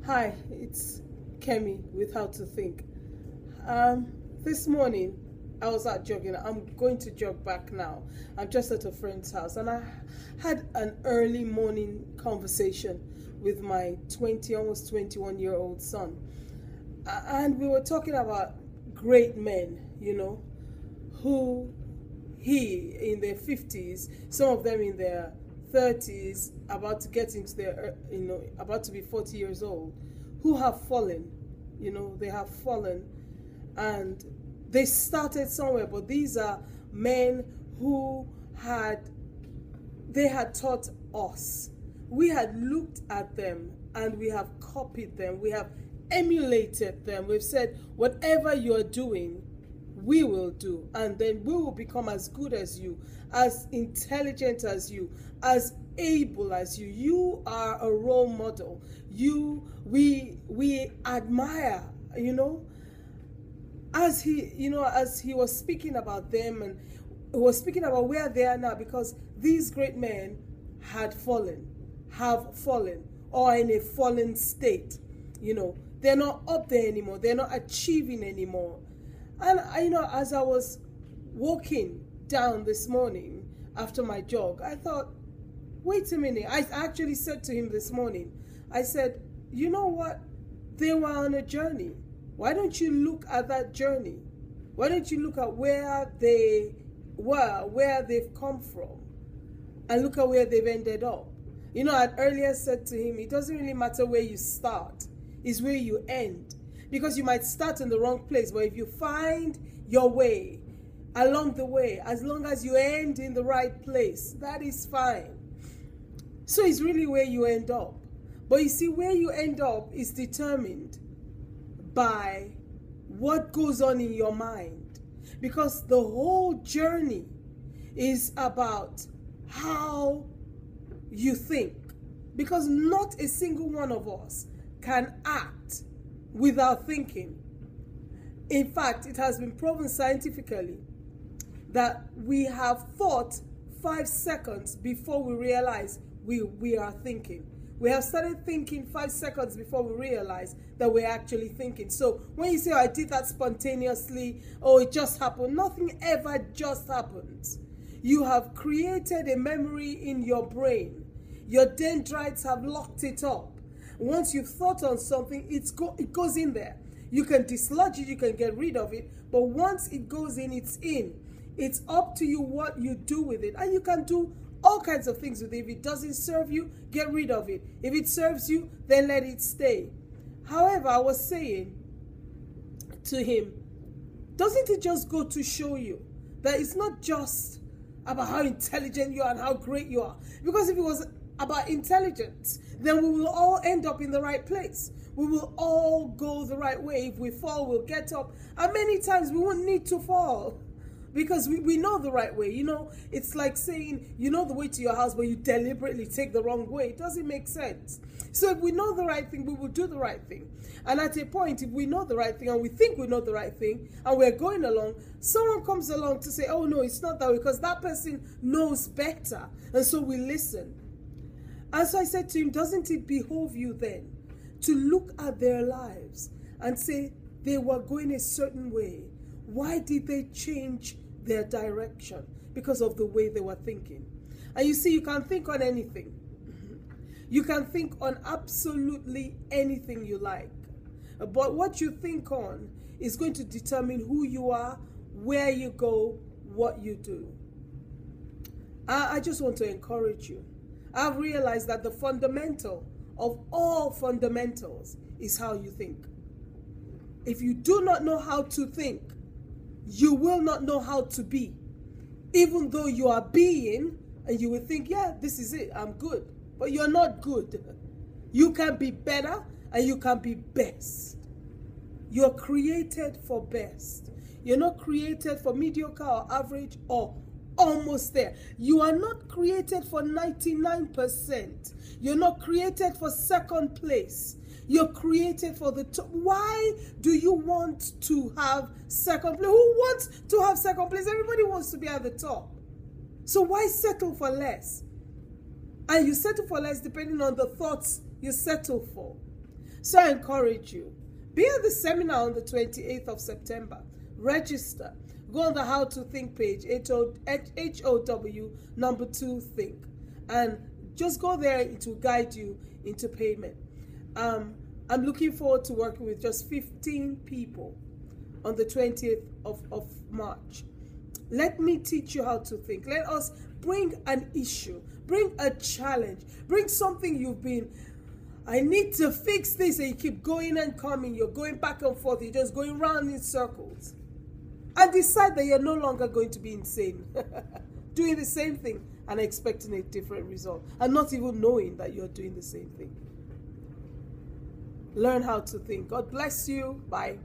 Hi, it's Kemi with How to Think. This morning I was out jogging. I'm going to jog back now. I'm just at a friend's house and I had an early morning conversation with my almost 21-year-old son. And we were talking about great men, who he in their 50s, some of them in their 30s, about to get into their, about to be 40 years old, who have fallen. They have fallen and they started somewhere, but these are men who they had taught us. We had looked at them and we have copied them. We have emulated them. We've said, whatever you're doing, we will do, and then we will become as good as you, as intelligent as you, as able as you. You are a role model. We admire, as he was speaking about them, and he was speaking about where they are now, because these great men have fallen, or are in a fallen state. They're not up there anymore. They're not achieving anymore. And as I was walking down this morning after my jog, I thought, wait a minute. I actually said to him this morning, I said, you know what? They were on a journey. Why don't you look at that journey? Why don't you look at where they were, where they've come from, and look at where they've ended up? I'd earlier said to him, it doesn't really matter where you start, it's where you end. Because you might start in the wrong place, but if you find your way along the way, as long as you end in the right place, that is fine. So it's really where you end up. But you see, where you end up is determined by what goes on in your mind. Because the whole journey is about how you think. Because not a single one of us can act without thinking. In fact, it has been proven scientifically that we have thought 5 seconds before we realize we are thinking. We have started thinking 5 seconds before we realize that we're actually thinking. So when you say, oh, I did that spontaneously, oh, it just happened, nothing ever just happens. You have created a memory in your brain. Your dendrites have locked it up. Once you've thought on something, it goes in there. You can dislodge it, you can get rid of it, but once it goes in, it's in. It's up to you what you do with it. And you can do all kinds of things with it. If it doesn't serve you, get rid of it. If it serves you, then let it stay. However, I was saying to him, doesn't it just go to show you that it's not just about how intelligent you are and how great you are? Because if it was about intelligence, then we will all end up in the right place. We will all go the right way. If we fall, we'll get up. And many times we won't need to fall because we know the right way. It's like saying, you know the way to your house, but you deliberately take the wrong way. It doesn't make sense. So if we know the right thing, we will do the right thing. And at a point, if we know the right thing and we think we know the right thing and we're going along, someone comes along to say, oh no, it's not that way, because that person knows better. And so we listen. And so I said to him, doesn't it behove you then to look at their lives and say they were going a certain way? Why did they change their direction? Because of the way they were thinking. And you see, you can think on anything. You can think on absolutely anything you like. But what you think on is going to determine who you are, where you go, what you do. I just want to encourage you. I've realized that the fundamental of all fundamentals is how you think. If you do not know how to think, you will not know how to be. Even though you are being, and you will think, yeah, this is it, I'm good. But you're not good. You can be better and you can be best. You're created for best. You're not created for mediocre or average or almost there. You are not created for 99%. You're not created for second place. You're created for the top. Why do you want to have second place? Who wants to have second place? Everybody wants to be at the top. So why settle for less? And you settle for less depending on the thoughts you settle for. So I encourage you, be at the seminar on the 28th of September. Register. Go on the How to Think page, HOW 2 Think, and just go there. It will guide you into payment. I'm looking forward to working with just 15 people on the 20th of March. Let me teach you how to think. Let us bring an issue, bring a challenge, bring something you've been, I need to fix this, and you keep going and coming, you're going back and forth, you're just going round in circles. And decide that you're no longer going to be insane, doing the same thing and expecting a different result, and not even knowing that you're doing the same thing. Learn how to think. God bless you. Bye.